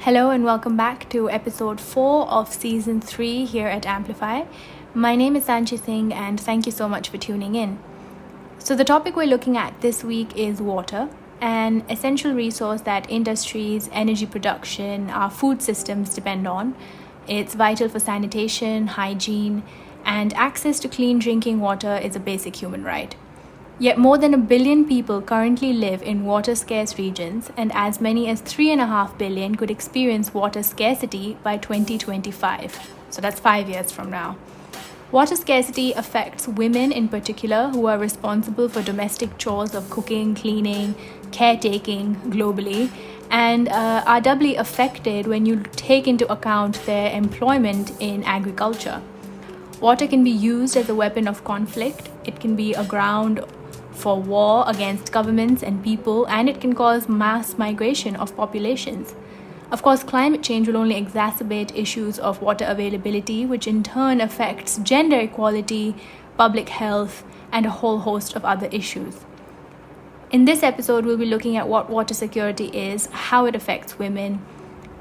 Hello and welcome back to episode 4 of season 3 here at Amplify. My name is Sanchi Singh and thank you so much for tuning in. So, the topic we're looking at this week is water, an essential resource that industries, energy production, our food systems depend on. It's vital for sanitation, hygiene, and access to clean drinking water is a basic human right. Yet more than 1 billion people currently live in water-scarce regions, and as many as 3.5 billion could experience water scarcity by 2025. So that's 5 years from now. Water scarcity affects women in particular, who are responsible for domestic chores of cooking, cleaning, caretaking globally, and are doubly affected when you take into account their employment in agriculture. Water can be used as a weapon of conflict. It can be a ground for war against governments and people, and it can cause mass migration of populations. Of course, climate change will only exacerbate issues of water availability, which in turn affects gender equality, public health, and a whole host of other issues. In this episode, we'll be looking at what water security is, how it affects women,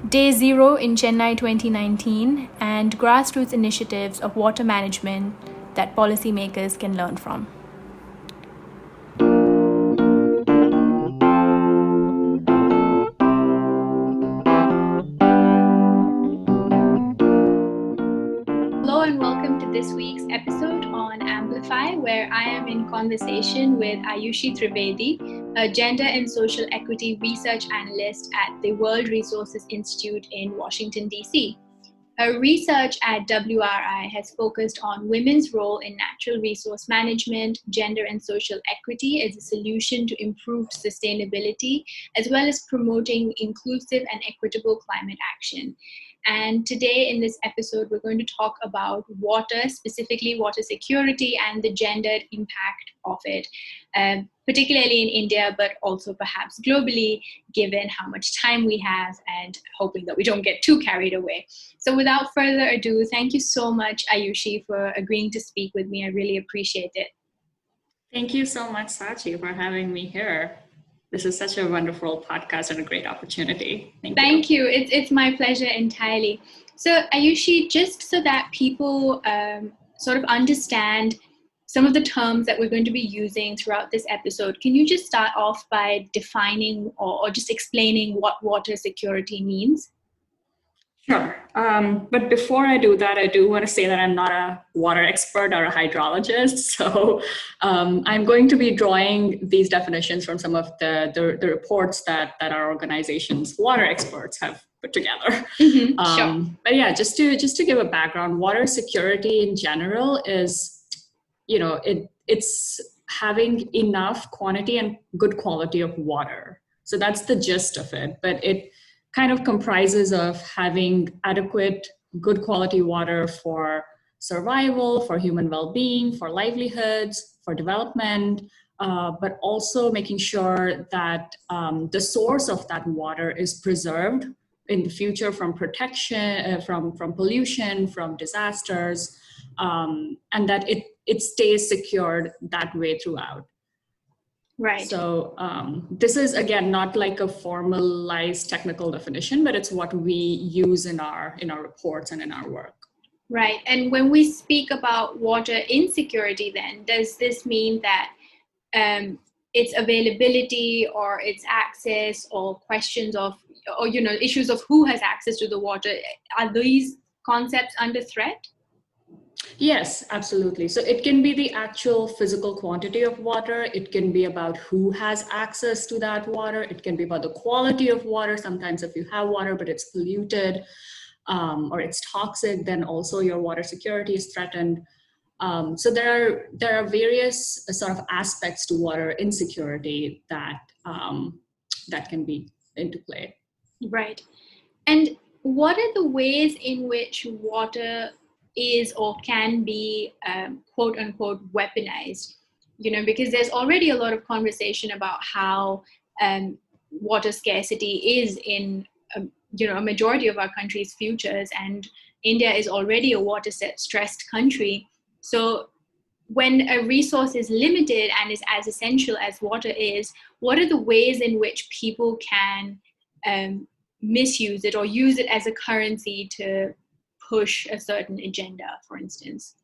Day Zero in Chennai 2019, and grassroots initiatives of water management that policymakers can learn from. Hello and welcome to this week's episode on Amplify, where I am in conversation with Ayushi Trivedi, a gender and social equity research analyst at the World Resources Institute in Washington, D.C. Her research at WRI has focused on women's role in natural resource management, gender and social equity as a solution to improved sustainability, as well as promoting inclusive and equitable climate action. And today in this episode, we're going to talk about water, specifically water security and the gendered impact of it, particularly in India, but also perhaps globally, given how much time we have and hoping that we don't get too carried away. So without further ado, thank you so much, Ayushi, for agreeing to speak with me. I really appreciate it. Thank you so much, Sachi, for having me here. This is such a wonderful podcast and a great opportunity. Thank you. It's my pleasure entirely. So Ayushi, just so that people sort of understand some of the terms that we're going to be using throughout this episode, can you just start off by defining or just explaining what water security means? Sure. But before I do that, I do want to say that I'm not a water expert or a hydrologist. So I'm going to be drawing these definitions from some of the reports that our organization's water experts have put together. Sure. But yeah, just to give a background, water security in general is, it's having enough quantity and good quality of water. So that's the gist of it. But it kind of comprises of having adequate, good quality water for survival, for human well-being, for livelihoods, for development, but also making sure that the source of that water is preserved in the future from protection, from pollution, from disasters, and that it stays secured that way throughout. Right. So this is, again, not like a formalized technical definition, but it's what we use in our reports and in our work. Right. And when we speak about water insecurity, then does this mean that its availability or its access or questions of, or issues of who has access to the water, are these concepts under threat? Yes, absolutely. So it can be the actual physical quantity of water. It can be about who has access to that water. It can be about the quality of water. Sometimes if you have water, but it's polluted or it's toxic, then also your water security is threatened. So there are various sort of aspects to water insecurity that can be into play. Right. And what are the ways in which water is or can be quote unquote weaponized, because there's already a lot of conversation about how water scarcity is in a majority of our country's futures, and India is already a water stressed country. So when a resource is limited and is as essential as water is, what are the ways in which people can misuse it or use it as a currency to push a certain agenda, for instance?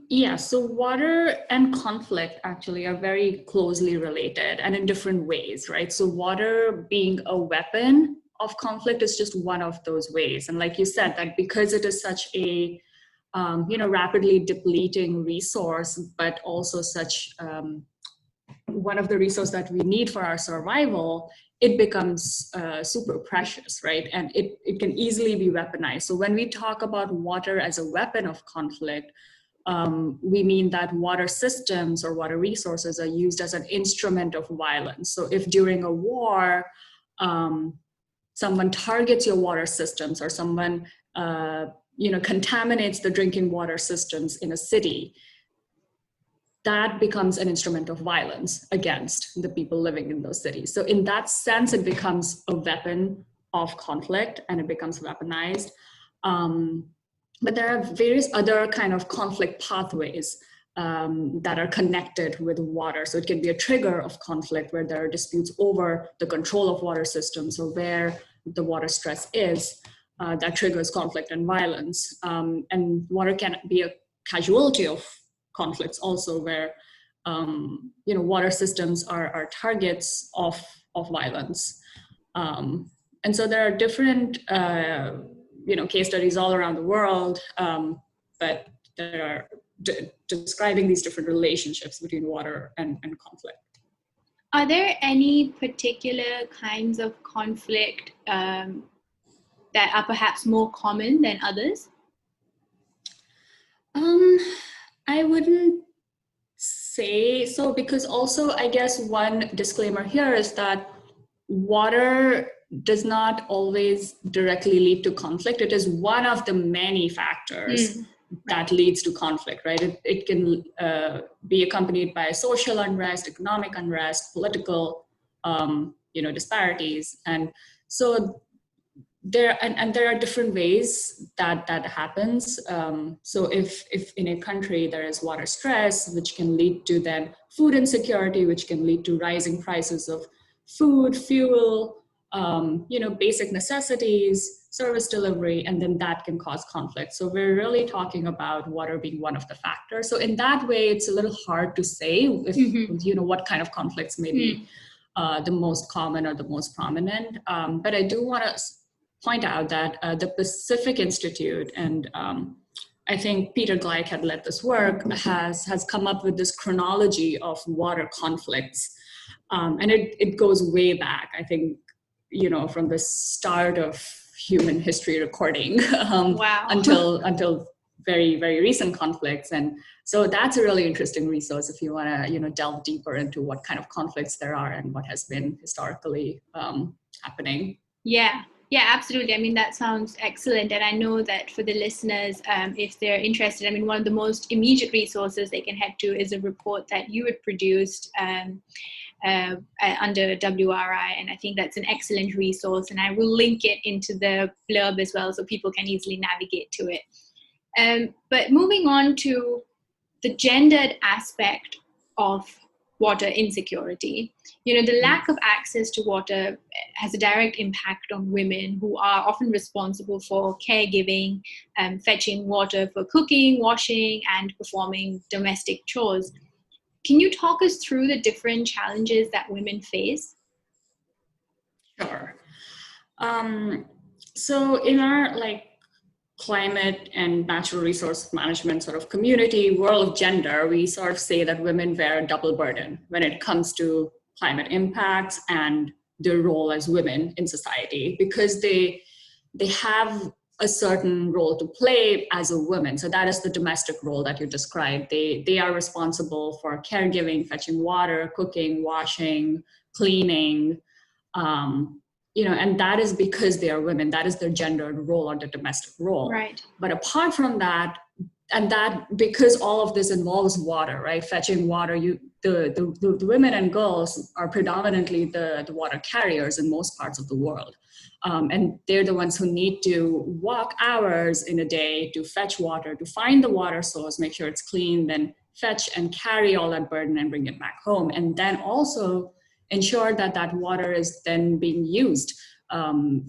Yeah, so water and conflict actually are very closely related and in different ways, right? So water being a weapon of conflict is just one of those ways. And like you said, that because it is such a rapidly depleting resource, but also such one of the resources that we need for our survival, it becomes super precious, right? And it can easily be weaponized. So when we talk about water as a weapon of conflict, we mean that water systems or water resources are used as an instrument of violence. So if during a war, someone targets your water systems or someone contaminates the drinking water systems in a city, that becomes an instrument of violence against the people living in those cities. So in that sense, it becomes a weapon of conflict and it becomes weaponized. But there are various other kind of conflict pathways that are connected with water. So it can be a trigger of conflict where there are disputes over the control of water systems or where the water stress is that triggers conflict and violence. And water can be a casualty of conflicts also where water systems are targets of violence. And so there are different case studies all around the world, but there are describing these different relationships between water and conflict. Are there any particular kinds of conflict that are perhaps more common than others? I wouldn't say so, because also I guess one disclaimer here is that water does not always directly lead to conflict. It is one of the many factors that leads to conflict, right? It can be accompanied by social unrest, economic unrest, political disparities. And so there are different ways that happens. So if in a country there is water stress, which can lead to then food insecurity, which can lead to rising prices of food, fuel, basic necessities, service delivery, and then that can cause conflict. So we're really talking about water being one of the factors. So in that way, it's a little hard to say if what kind of conflicts may be the most common or the most prominent. But I do want to point out that the Pacific Institute, and I think Peter Gleick had led this work, has come up with this chronology of water conflicts. And it goes way back, I think, from the start of human history recording until very, very recent conflicts. And so that's a really interesting resource if you want to, delve deeper into what kind of conflicts there are and what has been historically happening. Yeah, absolutely. I mean, that sounds excellent. And I know that for the listeners, if they're interested, I mean, one of the most immediate resources they can head to is a report that you had produced under WRI. And I think that's an excellent resource. And I will link it into the blurb as well so people can easily navigate to it. But moving on to the gendered aspect of water insecurity, the lack of access to water has a direct impact on women who are often responsible for caregiving, fetching water for cooking, washing, and performing domestic chores. Can you talk us through the different challenges that women face? Sure. So in our climate and natural resource management sort of community world of gender, we sort of say that women bear a double burden when it comes to climate impacts and their role as women in society, because they have a certain role to play as a woman. So that is the domestic role that you described. They are responsible for caregiving, fetching water, cooking, washing, cleaning, and that is because they are women. That is their gendered role or their domestic role. Right. But apart from that, and that because all of this involves water, right? Fetching water, the women and girls are predominantly the water carriers in most parts of the world. And they're the ones who need to walk hours in a day to fetch water, to find the water source, make sure it's clean, then fetch and carry all that burden and bring it back home. And then also ensure that that water is then being used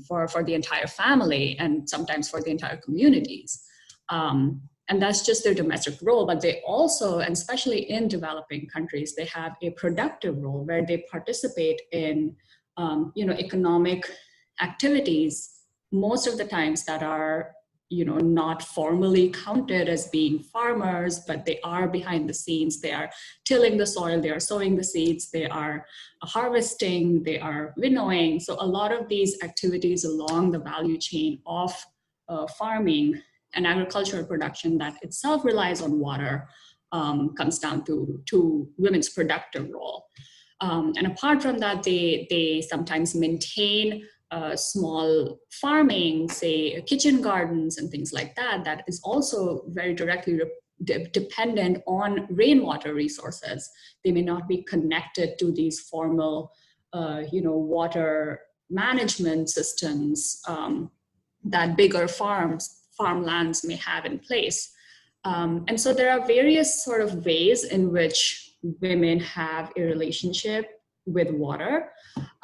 for the entire family and sometimes for the entire communities. And that's just their domestic role, but they also, and especially in developing countries, they have a productive role where they participate in economic activities most of the times that are not formally counted as being farmers, but they are behind the scenes. They are tilling the soil, they are sowing the seeds, they are harvesting, they are winnowing. So a lot of these activities along the value chain of farming and agricultural production that itself relies on water comes down to women's productive role. And apart from that, they sometimes maintain small farming, say kitchen gardens and things like that, that is also very directly dependent on rainwater resources. They may not be connected to these formal, water management systems that bigger farmlands may have in place. And so there are various sort of ways in which women have a relationship with water.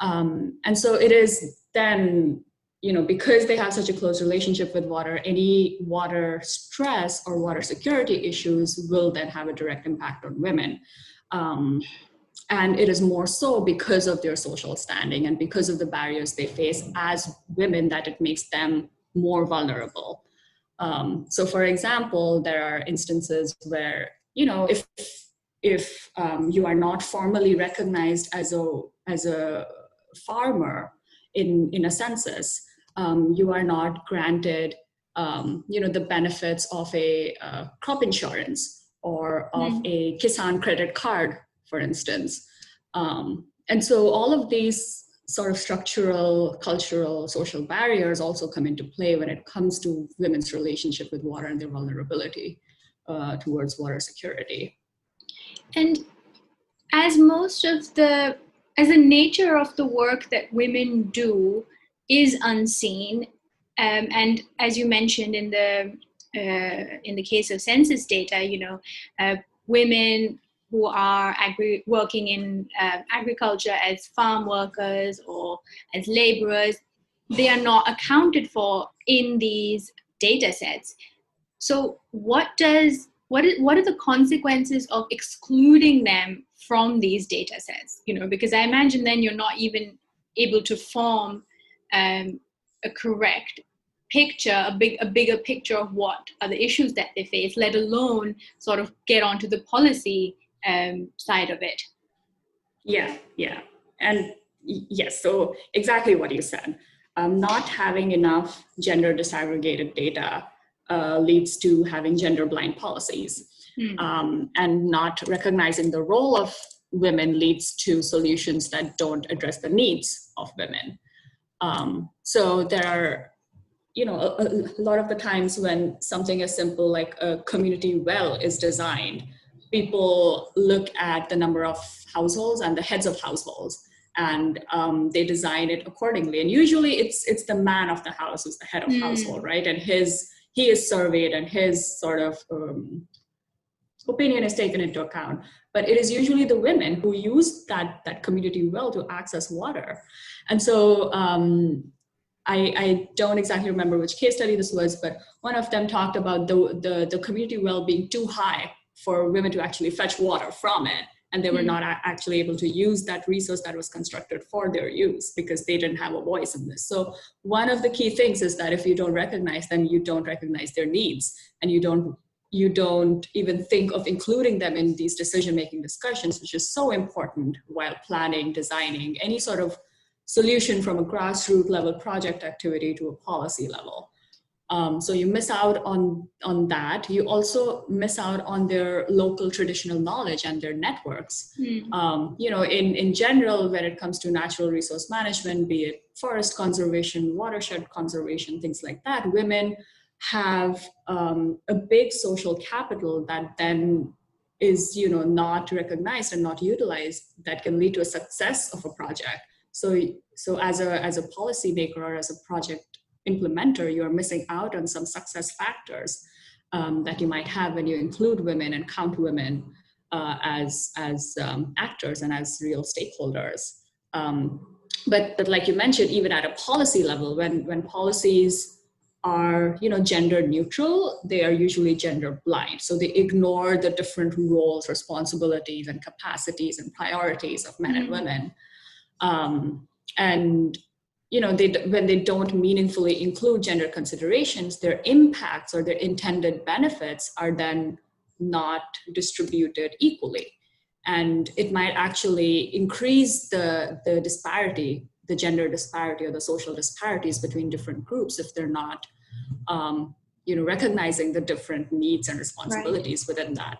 And so it is then, because they have such a close relationship with water, any water stress or water security issues will then have a direct impact on women. And it is more so because of their social standing and because of the barriers they face as women that it makes them more vulnerable. So for example, there are instances where, if you are not formally recognized as a farmer in a census, you are not granted, the benefits of a crop insurance or of a Kisan credit card, for instance. And so all of these sort of structural, cultural, social barriers also come into play when it comes to women's relationship with water and their vulnerability towards water security. And as the nature of the work that women do is unseen, and as you mentioned in the case of census data, women who are working in agriculture as farm workers or as laborers, they are not accounted for in these data sets. So what are the consequences of excluding them from these data sets? Because I imagine then you're not even able to form a correct picture, a bigger picture of what are the issues that they face, let alone sort of get onto the policy side of it. Yeah. And yes, so exactly what you said. Not having enough gender disaggregated data leads to having gender blind policies. And not recognizing the role of women leads to solutions that don't address the needs of women. So there are, a lot of the times when something as simple like a community well is designed, people look at the number of households and the heads of households, and they design it accordingly. And usually it's the man of the house who's the head of household, right? And he is surveyed and his sort of opinion is taken into account. But it is usually the women who use that community well to access water. And so I don't exactly remember which case study this was, but one of them talked about the community well being too high for women to actually fetch water from it. And they were not actually able to use that resource that was constructed for their use because they didn't have a voice in this. So one of the key things is that if you don't recognize them, you don't recognize their needs, and you don't even think of including them in these decision-making discussions, which is so important while planning, designing any sort of solution from a grassroots level project activity to a policy level. So you miss out on that. You also miss out on their local traditional knowledge and their networks. In general, when it comes to natural resource management, be it forest conservation, watershed conservation, things like that, women have a big social capital that then is not recognized and not utilized, that can lead to a success of a project. So as a policymaker or as a project implementer, you're missing out on some success factors that you might have when you include women and count women as actors and as real stakeholders. But like you mentioned, even at a policy level, when policies are gender neutral, they are usually gender blind. So they ignore the different roles, responsibilities, and capacities and priorities of men and women. And when they don't meaningfully include gender considerations, their impacts or their intended benefits are then not distributed equally. And it might actually increase the disparity, the gender disparity or the social disparities between different groups if they're not recognizing the different needs and responsibilities within that.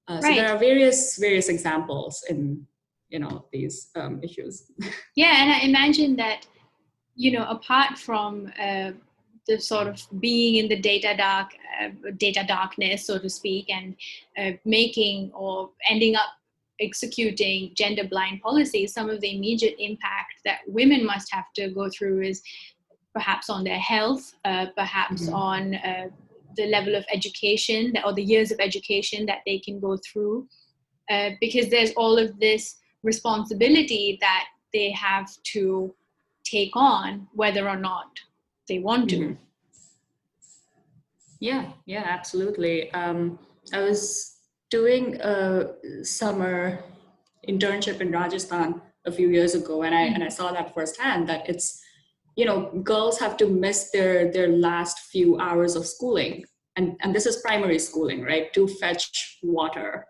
So there are various examples in these issues. Yeah, and I imagine that apart from the sort of being in the data darkness, so to speak, and making or ending up executing gender blind policies, some of the immediate impact that women must have to go through is perhaps on their health, perhaps on the level of education or the years of education that they can go through, because there's all of this responsibility that they have to take on whether or not they want to. Yeah, absolutely. I was doing a summer internship in Rajasthan a few years ago, and I saw that firsthand, that it's girls have to miss their last few hours of schooling, and this is primary schooling, right, to fetch water,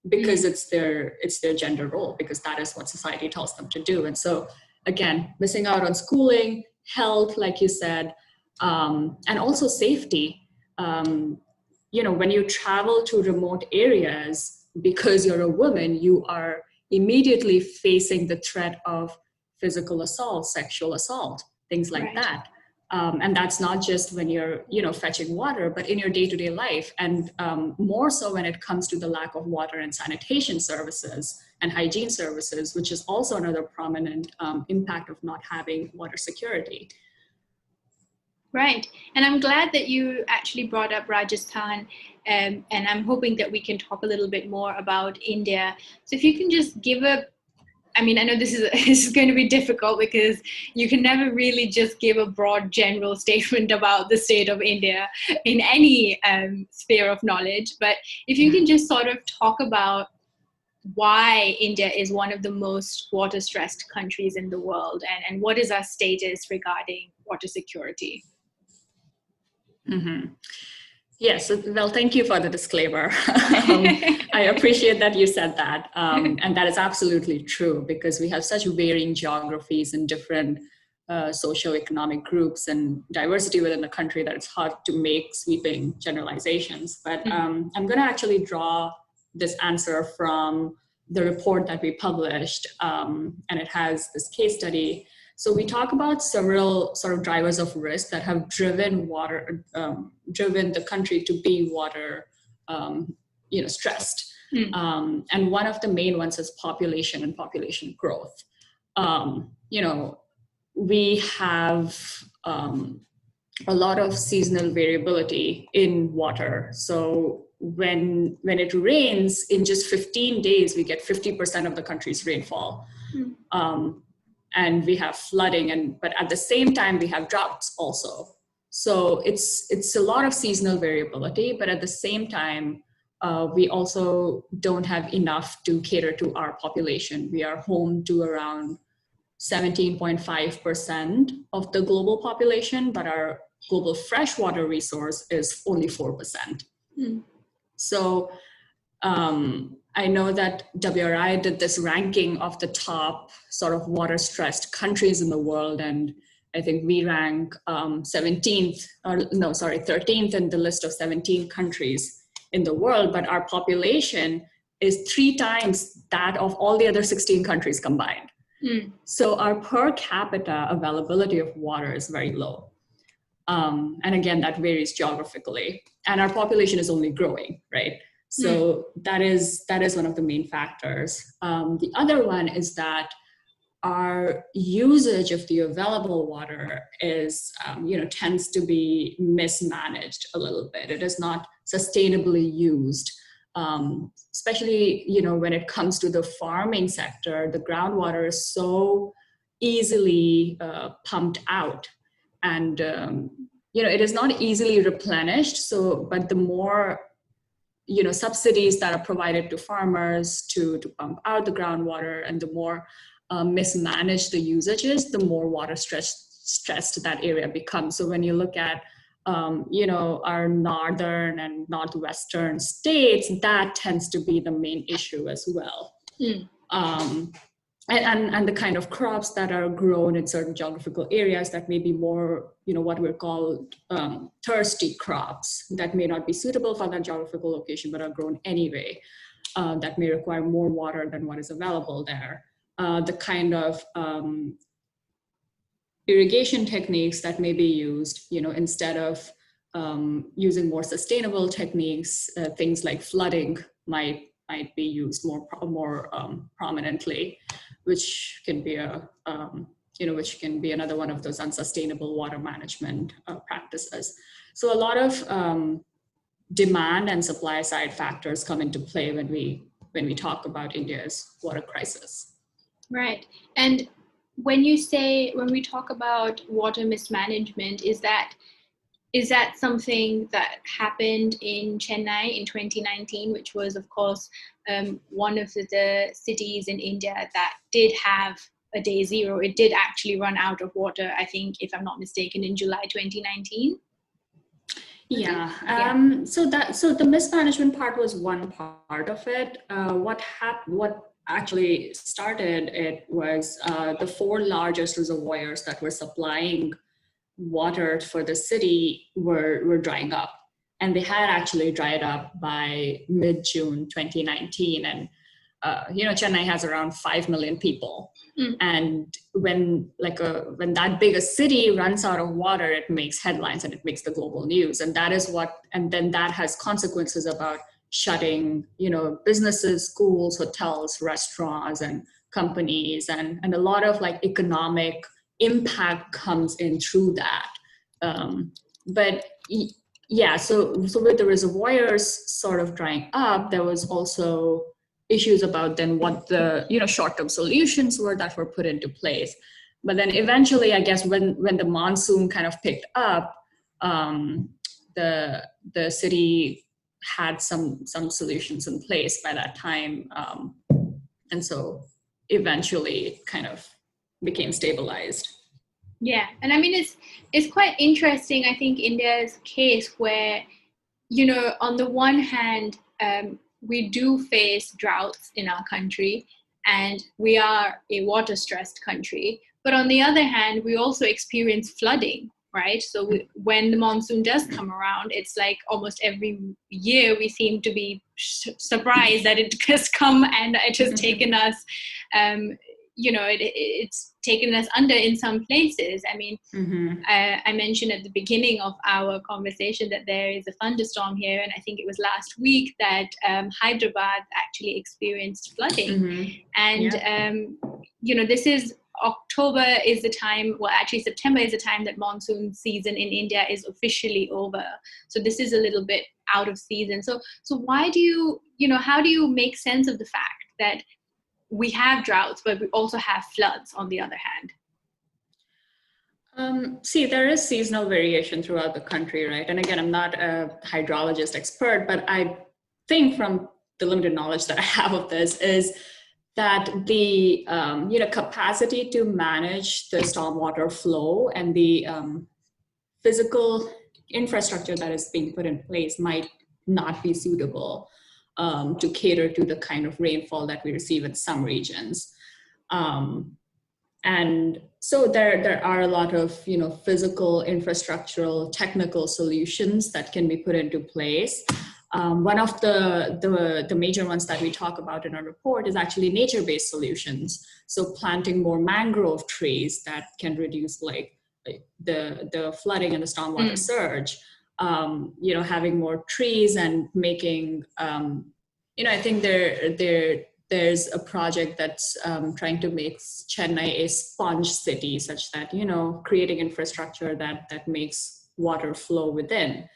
because it's their gender role, because that is what society tells them to do. And so again, missing out on schooling, health, like you said, and also safety. When you travel to remote areas, because you're a woman, you are immediately facing the threat of physical assault, sexual assault, things like that. And that's not just when you're, fetching water, but in your day-to-day life. And more so when it comes to the lack of water and sanitation services and hygiene services, which is also another prominent impact of not having water security. Right. And I'm glad that you actually brought up Rajasthan, and I'm hoping that we can talk a little bit more about India. So if you can just give I know this is going to be difficult, because you can never really just give a broad general statement about the state of India in any sphere of knowledge. But if you can just sort of talk about why India is one of the most water-stressed countries in the world, and what is our status regarding water security? Yes, well, thank you for the disclaimer. I appreciate that you said that. And that is absolutely true, because we have such varying geographies and different socioeconomic groups and diversity within the country that it's hard to make sweeping generalizations. But I'm going to actually draw this answer from the report that we published, and it has this case study. So we talk about several sort of drivers of risk that have driven the country to be water, stressed. And one of the main ones is population and population growth. We have a lot of seasonal variability in water. So when it rains, in just 15 days, we get 50% of the country's rainfall. And we have flooding, but at the same time, we have droughts also. So it's a lot of seasonal variability, but at the same time, we also don't have enough to cater to our population. We are home to around 17.5% of the global population, but our global freshwater resource is only 4%. So I know that WRI did this ranking of the top sort of water-stressed countries in the world, and I think we rank 13th in the list of 17 countries in the world, but our population is 3 times that of all the other 16 countries combined. So our per capita availability of water is very low. And again, that varies geographically, and our population is only growing, right? So that is one of the main factors. The other one is that our usage of the available water is, tends to be mismanaged a little bit. It is not sustainably used. especially, when it comes to the farming sector, the groundwater is so easily pumped out, and it is not easily replenished. So, but the more subsidies that are provided to farmers to pump out the groundwater, and the more mismanaged the usage is, the more water stressed that area becomes. So when you look at our northern and northwestern states, that tends to be the main issue as well. And the kind of crops that are grown in certain geographical areas that may be more, what we're called thirsty crops, that may not be suitable for that geographical location, but are grown anyway, that may require more water than what is available there. The kind of irrigation techniques that may be used, instead of using more sustainable techniques, things like flooding might be used more prominently, which can be another one of those unsustainable water management practices. So a lot of demand and supply side factors come into play when we talk about India's water crisis. Right. And when we talk about water mismanagement, is that something that happened in Chennai in 2019, which was, of course, one of the cities in India that did have a day zero? It did actually run out of water, I think, if I'm not mistaken, in July 2019. Yeah. So the mismanagement part was one part of it. What actually started it was the 4 largest reservoirs that were supplying water for the city were drying up, and they had actually dried up by mid-June 2019. And Chennai has around 5 million people, and when that big a city runs out of water, it makes headlines and it makes the global news. And then that has consequences about shutting businesses, schools, hotels, restaurants, and companies, and a lot of economic impact comes in through that. But yeah, so with the reservoirs sort of drying up, there was also issues about then what the short-term solutions were that were put into place. But then eventually, I guess when the monsoon kind of picked up, the city had some solutions in place by that time, and so eventually it kind of became stabilized. Yeah, and I mean it's quite interesting, I think, India's case, where on the one hand, we do face droughts in our country, and we are a water stressed country, but on the other hand, we also experience flooding, right? So when the monsoon does come around, it's like almost every year we seem to be surprised that it has come and it has taken us, it's taken us under in some places. I mean, I mentioned at the beginning of our conversation that there is a thunderstorm here, and I think it was last week that Hyderabad actually experienced flooding. And, this is October is the time, well, actually September is the time that monsoon season in India is officially over. So this is a little bit out of season. So why do you, how do you make sense of the fact that we have droughts, but we also have floods on the other hand? See, there is seasonal variation throughout the country, right? And again, I'm not a hydrologist expert, but I think from the limited knowledge that I have of this is that the capacity to manage the stormwater flow and the physical infrastructure that is being put in place might not be suitable to cater to the kind of rainfall that we receive in some regions. And so there are a lot of physical, infrastructural, technical solutions that can be put into place. One of the major ones that we talk about in our report is actually nature-based solutions. So planting more mangrove trees that can reduce the flooding and the stormwater surge. Having more trees and making, I think there's a project that's trying to make Chennai a sponge city, such that, creating infrastructure that makes water flow within.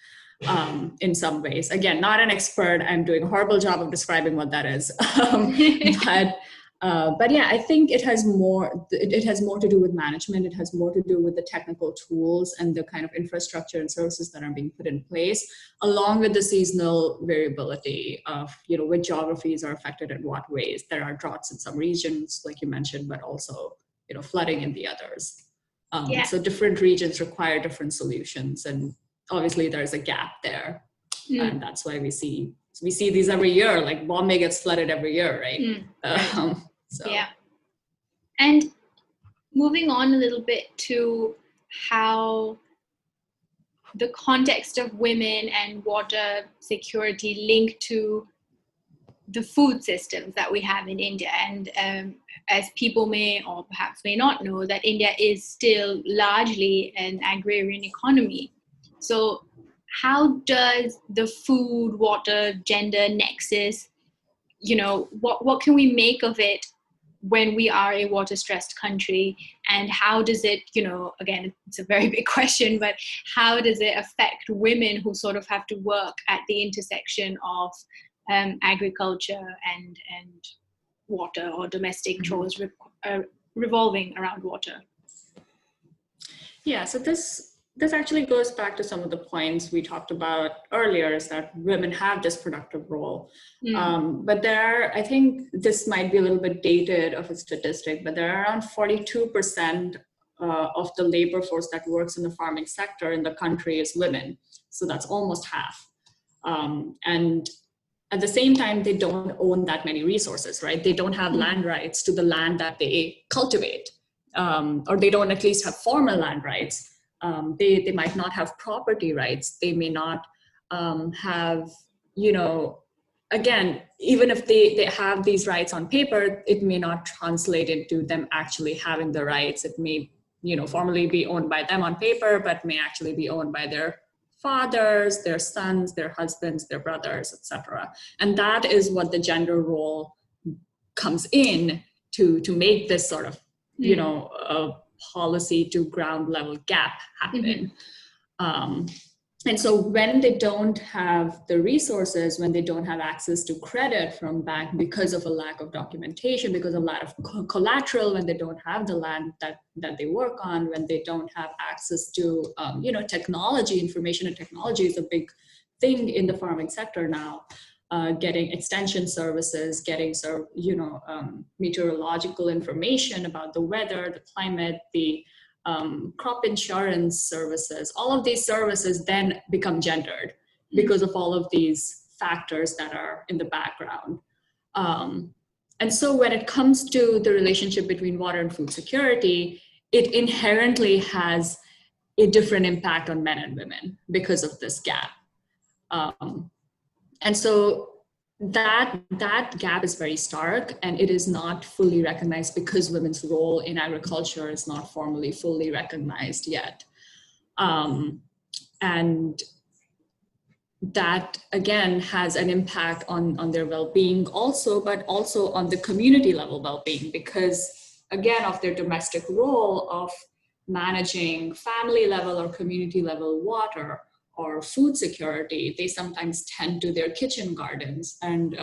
in some ways. Again, not an expert. I'm doing a horrible job of describing what that is. But yeah, I think it has more. It has more to do with management. It has more to do with the technical tools and the kind of infrastructure and services that are being put in place, along with the seasonal variability of which geographies are affected in what ways. There are droughts in some regions, like you mentioned, but also flooding in the others. So different regions require different solutions, and obviously there's a gap there, and that's why we see these every year. Like Bombay gets flooded every year, right? Yeah. And moving on a little bit to how the context of women and water security link to the food systems that we have in India. And as people may or perhaps may not know, that India is still largely an agrarian economy. So how does the food, water, gender nexus, what can we make of it when we are a water stressed country? And how does it, again, it's a very big question, but how does it affect women who sort of have to work at the intersection of agriculture and water, or domestic chores revolving around water? Yeah, so this actually goes back to some of the points we talked about earlier, is that women have this productive role. But I think this might be a little bit dated of a statistic, but there are around 42% of the labor force that works in the farming sector in the country is women. So that's almost half. And at the same time, they don't own that many resources, right? They don't have land rights to the land that they cultivate, or they don't at least have formal land rights. They might not have property rights. They may not have, again, even if they have these rights on paper, it may not translate into them actually having the rights. It may, formally be owned by them on paper, but may actually be owned by their fathers, their sons, their husbands, their brothers, etc. And that is what the gender role comes in to make this sort of, policy to ground level gap happen. And so when they don't have the resources, when they don't have access to credit from bank because of a lack of documentation, because of a lack of collateral, when they don't have the land that they work on, when they don't have access to, technology, information and technology is a big thing in the farming sector now. Getting extension services, getting meteorological information about the weather, the climate, the crop insurance services, all of these services then become gendered because of all of these factors that are in the background. And so when it comes to the relationship between water and food security, it inherently has a different impact on men and women because of this gap. And so that gap is very stark, and it is not fully recognized because women's role in agriculture is not formally fully recognized yet. And that again has an impact on their well-being also, but also on the community level well-being, because again of their domestic role of managing family level or community level water or food security. They sometimes tend to their kitchen gardens. And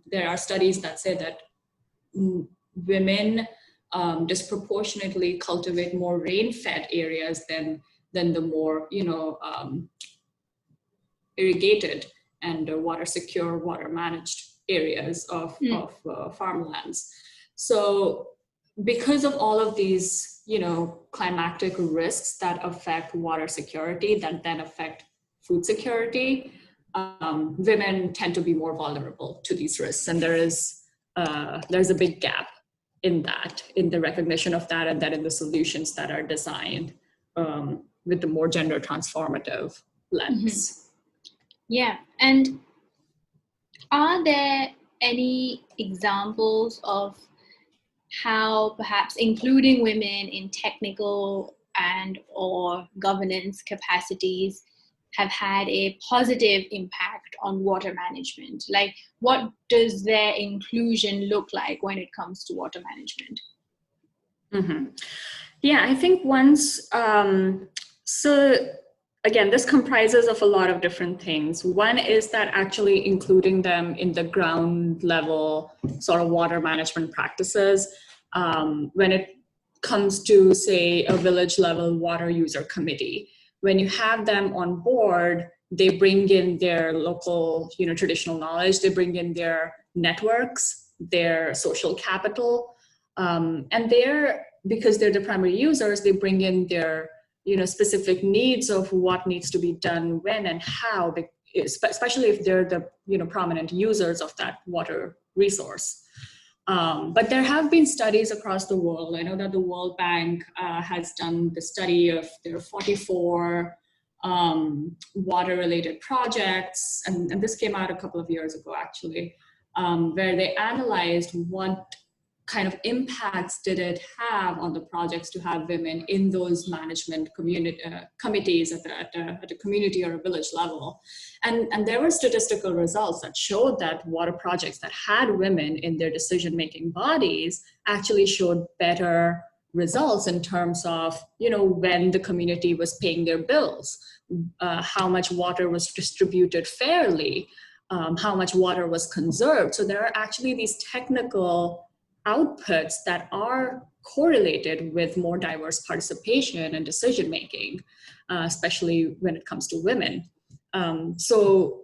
there are studies that say that women disproportionately cultivate more rain-fed areas than the more, irrigated and water secure, water managed areas of farmlands. So because of all of these, climatic risks that affect water security, that then affect food security, women tend to be more vulnerable to these risks. And there's a big gap in the recognition of that, and that in the solutions that are designed with the more gender transformative lens. Yeah. And are there any examples of how perhaps including women in technical and or governance capacities have had a positive impact on water management? Like, what does their inclusion look like when it comes to water management? Yeah, I think once, so again, this comprises of a lot of different things. One is that actually including them in the ground level sort of water management practices. When it comes to, say, a village level water user committee, when you have them on board, they bring in their local, traditional knowledge, they bring in their networks, their social capital, and because they're the primary users, they bring in their specific needs of what needs to be done when and how, especially if they're the prominent users of that water resource. But there have been studies across the world. I know that the World Bank has done the study of their 44 water-related projects, and this came out a couple of years ago, actually, where they analyzed what kind of impacts did it have on the projects to have women in those management committees at the community or a village level. And there were statistical results that showed that water projects that had women in their decision-making bodies actually showed better results in terms of, when the community was paying their bills, how much water was distributed fairly, how much water was conserved. So there are actually these technical outputs that are correlated with more diverse participation and decision making, especially when it comes to women. So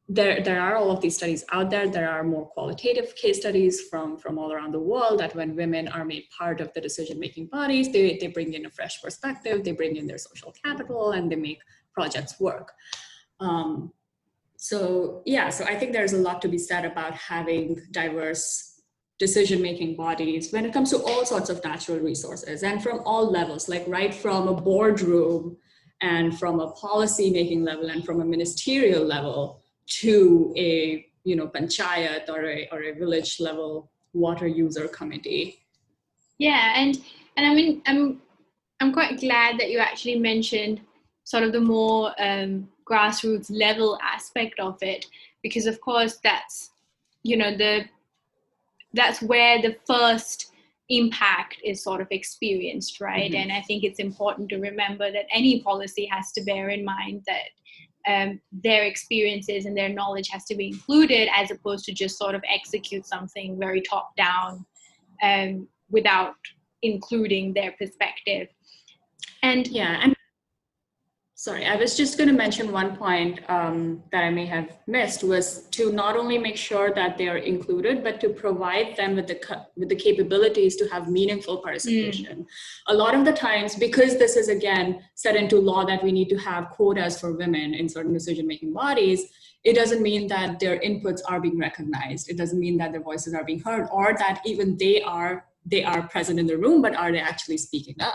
there are all of these studies out there. There are more qualitative case studies from all around the world that when women are made part of the decision making bodies, they bring in a fresh perspective, they bring in their social capital, and they make projects work. So I think there's a lot to be said about having diverse decision-making bodies when it comes to all sorts of natural resources, and from all levels, like right from a boardroom and from a policy-making level and from a ministerial level to a panchayat or a village level water user committee. Yeah, and I mean, I'm quite glad that you actually mentioned sort of the more grassroots level aspect of it, because of course that's that's where the first impact is sort of experienced, right? Mm-hmm. And I think it's important to remember that any policy has to bear in mind that their experiences and their knowledge has to be included, as opposed to just sort of execute something very top down without including their perspective. And sorry, I was just going to mention one point that I may have missed, was to not only make sure that they are included, but to provide them with the capabilities to have meaningful participation. A lot of the times, because this is again set into law that we need to have quotas for women in certain decision-making bodies, it doesn't mean that their inputs are being recognized. It doesn't mean that their voices are being heard, or that even they are present in the room, but are they actually speaking up?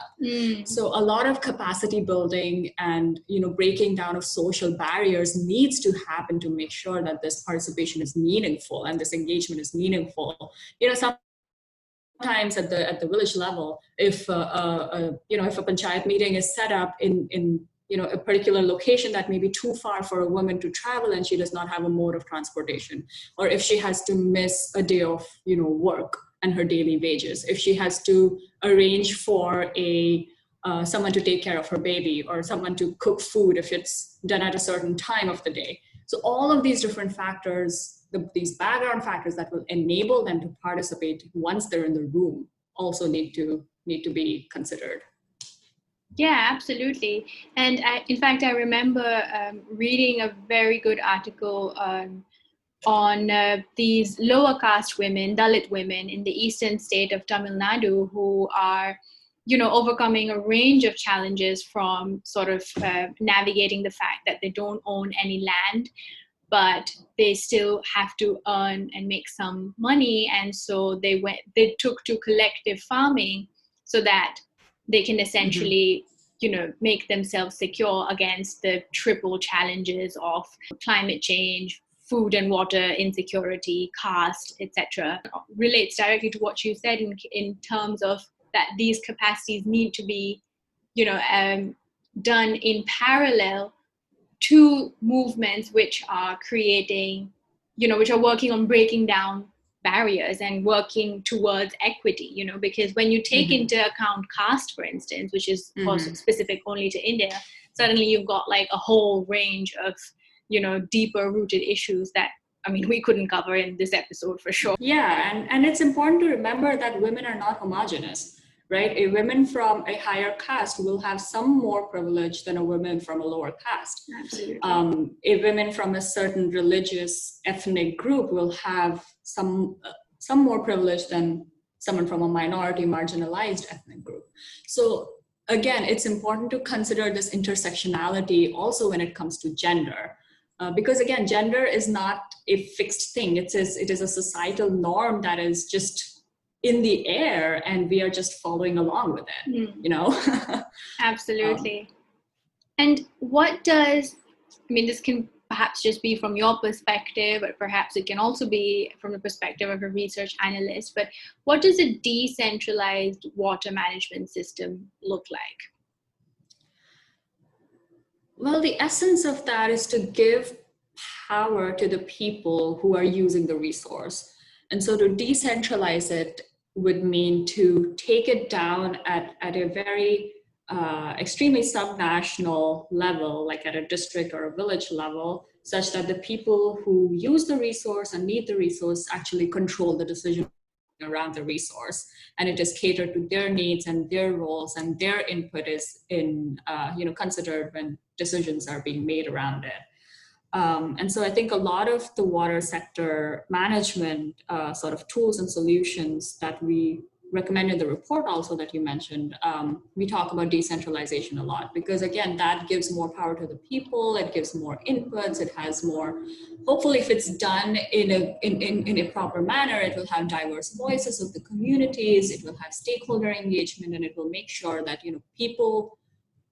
So a lot of capacity building and breaking down of social barriers needs to happen to make sure that this participation is meaningful and this engagement is meaningful. Sometimes at the village level, if a panchayat meeting is set up in a particular location that may be too far for a woman to travel and she does not have a mode of transportation, or if she has to miss a day of work and her daily wages, if she has to arrange for someone to take care of her baby, or someone to cook food if it's done at a certain time of the day. So all of these different factors, these background factors that will enable them to participate once they're in the room, also need to be considered. Yeah, absolutely. And in fact, I remember reading a very good article on these lower caste women, Dalit women in the eastern state of Tamil Nadu, who are, overcoming a range of challenges, from sort of navigating the fact that they don't own any land, but they still have to earn and make some money. And so they took to collective farming so that they can essentially, make themselves secure against the triple challenges of climate change, food and water insecurity, caste, etc. Relates directly to what you said in terms of that these capacities need to be, done in parallel to movements which are creating, which are working on breaking down barriers and working towards equity, because when you take into account caste, for instance, which is of course specific only to India, suddenly you've got like a whole range of, deeper rooted issues that, we couldn't cover in this episode for sure. Yeah, and it's important to remember that women are not homogenous, right? A woman from a higher caste will have some more privilege than a woman from a lower caste. Absolutely. A woman from a certain religious ethnic group will have some more privilege than someone from a minority marginalized ethnic group. So again, it's important to consider this intersectionality also when it comes to gender. Because again, gender is not a fixed thing. It is a societal norm that is just in the air, and we are just following along with it, Absolutely. And what does, this can perhaps just be from your perspective, but perhaps it can also be from the perspective of a research analyst, but what does a decentralized water management system look like? Well, the essence of that is to give power to the people who are using the resource. And so to decentralize it would mean to take it down at a very extremely subnational level, like at a district or a village level, such that the people who use the resource and need the resource actually control the decision around the resource, and it is catered to their needs and their roles, and their input is considered when decisions are being made around it. And so I think a lot of the water sector management sort of tools and solutions that we recommend in the report also that you mentioned, we talk about decentralization a lot, because again, that gives more power to the people, it gives more inputs, it has more, hopefully if it's done in a proper manner, it will have diverse voices of the communities, it will have stakeholder engagement, and it will make sure that people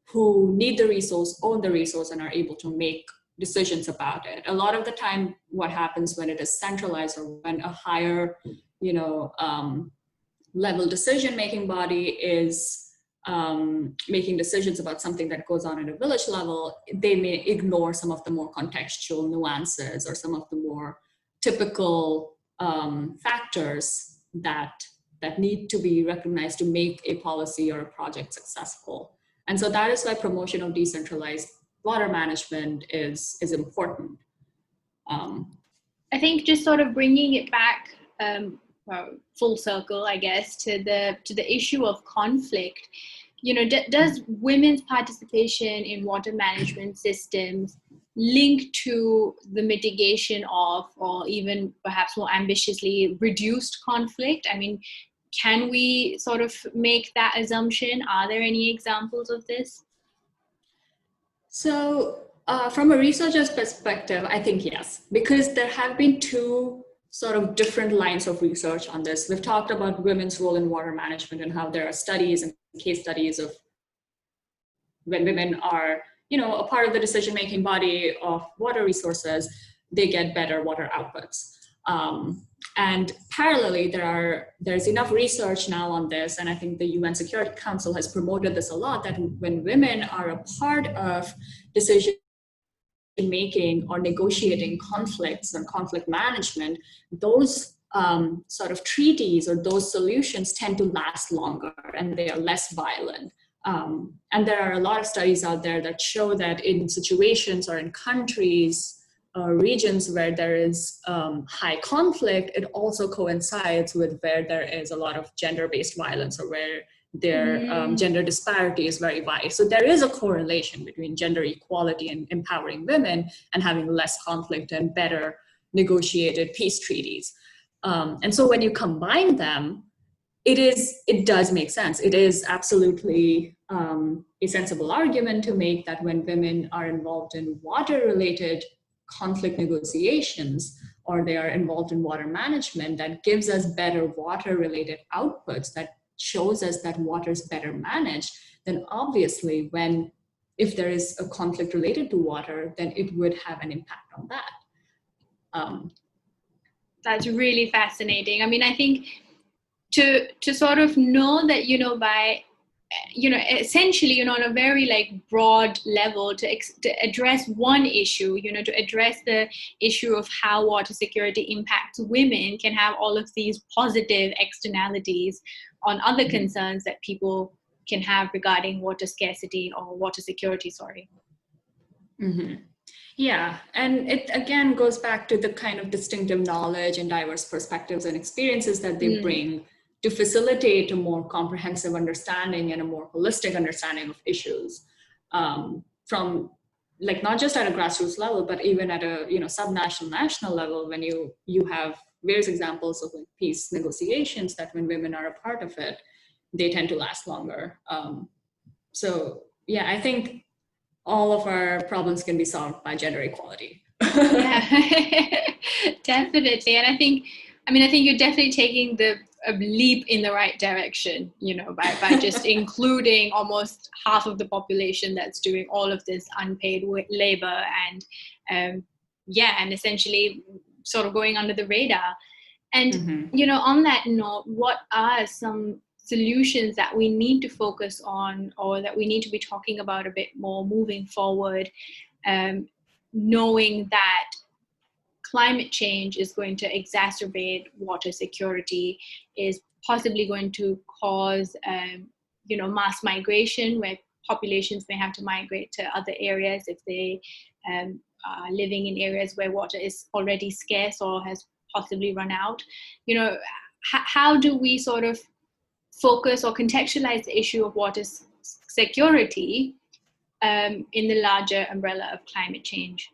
who need the resource own the resource and are able to make decisions about it. A lot of the time what happens when it is centralized, or when a higher level decision-making body is making decisions about something that goes on at a village level, they may ignore some of the more contextual nuances or some of the more typical factors that need to be recognized to make a policy or a project successful. And so that is why promotion of decentralized water management is important. I think just sort of bringing it back full circle, I guess, to the issue of conflict. Does women's participation in water management systems link to the mitigation of, or even perhaps more ambitiously, reduced conflict? Can we sort of make that assumption? Are there any examples of this? So from a researcher's perspective, I think yes, because there have been two sort of different lines of research on this. We've talked about women's role in water management and how there are studies and case studies of when women are, a part of the decision-making body of water resources, they get better water outputs. And parallelly, there's enough research now on this, and I think the UN Security Council has promoted this a lot, that when women are a part of decision making or negotiating conflicts and conflict management, those sort of treaties or those solutions tend to last longer and they are less violent. And there are a lot of studies out there that show that in situations or in countries or regions where there is high conflict, it also coincides with where there is a lot of gender-based violence, or where their gender disparity is very wide. So there is a correlation between gender equality and empowering women and having less conflict and better negotiated peace treaties. And so when you combine them, it does make sense. It is absolutely a sensible argument to make that when women are involved in water-related conflict negotiations, or they are involved in water management, that gives us better water-related outputs, that shows us that water is better managed, then obviously if there is a conflict related to water, then it would have an impact on that. That's really fascinating. I think to sort of know that, by essentially, on a very like broad level to address one issue, to address the issue of how water security impacts women, can have all of these positive externalities on other concerns that people can have regarding water scarcity or water security, sorry. Mm-hmm. Yeah, and it again goes back to the kind of distinctive knowledge and diverse perspectives and experiences that they bring to facilitate a more comprehensive understanding and a more holistic understanding of issues, from like not just at a grassroots level, but even at a subnational, national level. When you have various examples of like peace negotiations, that when women are a part of it, they tend to last longer. So yeah, I think all of our problems can be solved by gender equality. Yeah, definitely. And I think you're definitely taking a leap in the right direction, by just including almost half of the population that's doing all of this unpaid labor, and and essentially sort of going under the radar. And on that note, what are some solutions that we need to focus on, or that we need to be talking about a bit more moving forward, knowing that climate change is going to exacerbate water security, is possibly going to cause mass migration, where populations may have to migrate to other areas if they are living in areas where water is already scarce or has possibly run out. How do we sort of focus or contextualize the issue of water security in the larger umbrella of climate change?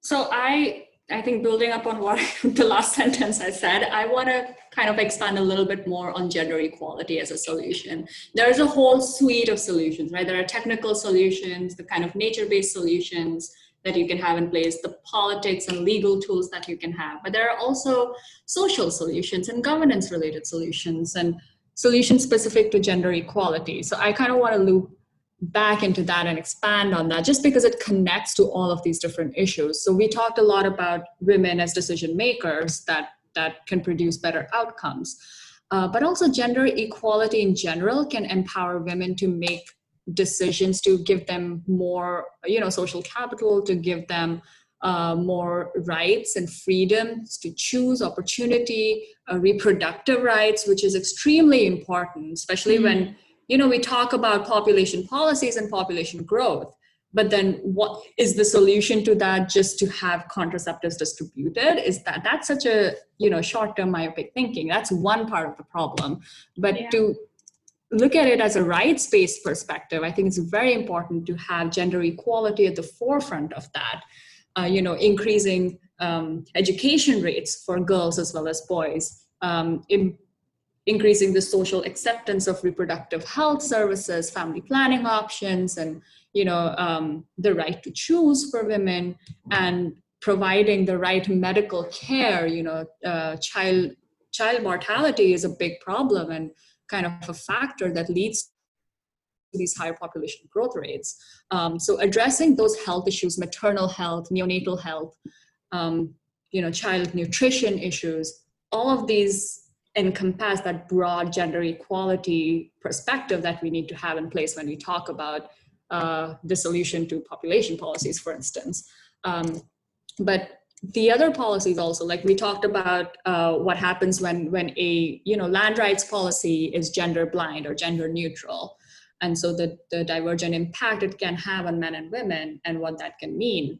So I think, building up on what the last sentence I said, I want to kind of expand a little bit more on gender equality as a solution. There is a whole suite of solutions, right? There are technical solutions, the kind of nature-based solutions that you can have in place, the politics and legal tools that you can have. But there are also social solutions and governance-related solutions, and solutions specific to gender equality. So I kind of want to loop back into that and expand on that, just because it connects to all of these different issues. So we talked a lot about women as decision makers that can produce better outcomes, but also gender equality in general can empower women to make decisions, to give them more social capital, to give them more rights and freedoms to choose, opportunity, reproductive rights, which is extremely important, especially when we talk about population policies and population growth. But then what is the solution to that? Just to have contraceptives distributed? That's such a short-term myopic thinking. That's one part of the problem. But to look at it as a rights-based perspective, I think it's very important to have gender equality at the forefront of that. Increasing education rates for girls as well as boys, increasing the social acceptance of reproductive health services, family planning options, and the right to choose for women, and providing the right medical care. Child mortality is a big problem and kind of a factor that leads to these higher population growth rates. So addressing those health issues, maternal health, neonatal health, child nutrition issues, all of these encompass that broad gender equality perspective that we need to have in place when we talk about the solution to population policies, for instance. But the other policies also, like we talked about what happens when a land rights policy is gender blind or gender neutral, and so the divergent impact it can have on men and women, and what that can mean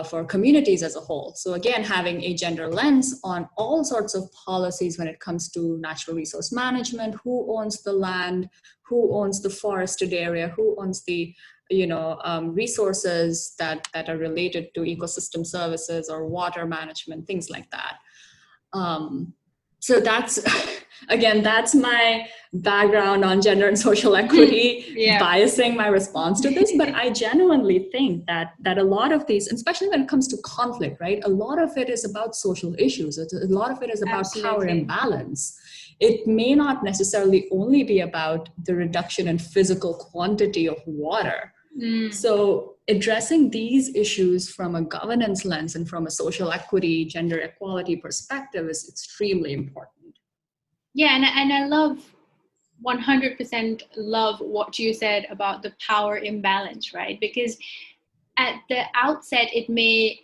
for communities as a whole. So again, having a gender lens on all sorts of policies when it comes to natural resource management, who owns the land, who owns the forested area, who owns the resources that are related to ecosystem services or water management, things like that. So that's, again, that's my background on gender and social equity, biasing my response to this. But I genuinely think that a lot of these, especially when it comes to conflict, right? A lot of it is about social issues. A lot of it is about power imbalance. It may not necessarily only be about the reduction in physical quantity of water. So addressing these issues from a governance lens and from a social equity, gender equality perspective is extremely important. Yeah, and I love 100% love what you said about the power imbalance, right? Because at the outset, it may,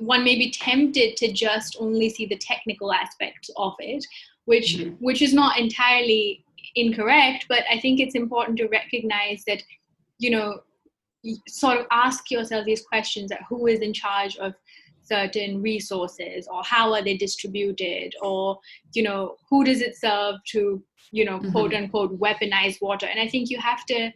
one may be tempted to just only see the technical aspects of it, which is not entirely incorrect, but I think it's important to recognize that, sort of ask yourself these questions, that who is in charge of certain resources, or how are they distributed, or who does it serve to quote unquote weaponize water. And I think you have to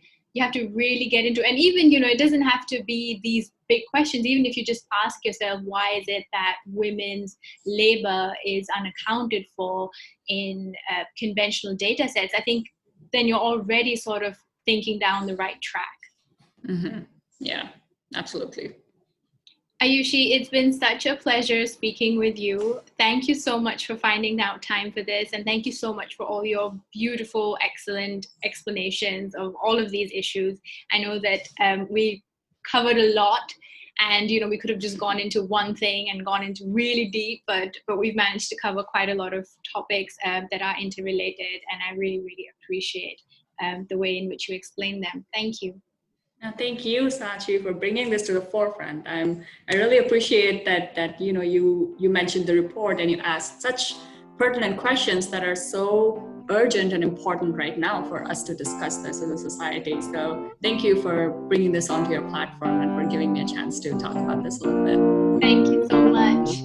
really get into, and even it doesn't have to be these big questions. Even if you just ask yourself, why is it that women's labor is unaccounted for in conventional data sets, I think then you're already sort of thinking down the right track. Yeah, absolutely. Ayushi, it's been such a pleasure speaking with you. Thank you so much for finding out time for this. And thank you so much for all your beautiful, excellent explanations of all of these issues. I know that we covered a lot, and we could have just gone into one thing and gone into really deep, but we've managed to cover quite a lot of topics that are interrelated. And I really, really appreciate the way in which you explain them. Thank you. Thank you, Sachi, for bringing this to the forefront. I really appreciate that you mentioned the report and you asked such pertinent questions that are so urgent and important right now for us to discuss this as a society. So thank you for bringing this onto your platform and for giving me a chance to talk about this a little bit. Thank you so much.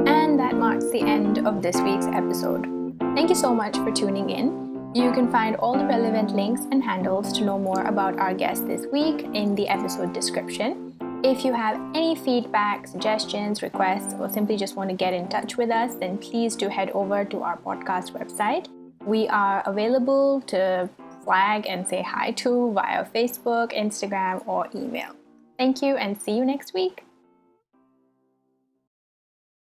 And that marks the end of this week's episode. Thank you so much for tuning in. You can find all the relevant links and handles to know more about our guest this week in the episode description. If you have any feedback, suggestions, requests, or simply just want to get in touch with us, then please do head over to our podcast website. We are available to flag and say hi to via Facebook, Instagram, or email. Thank you, and see you next week.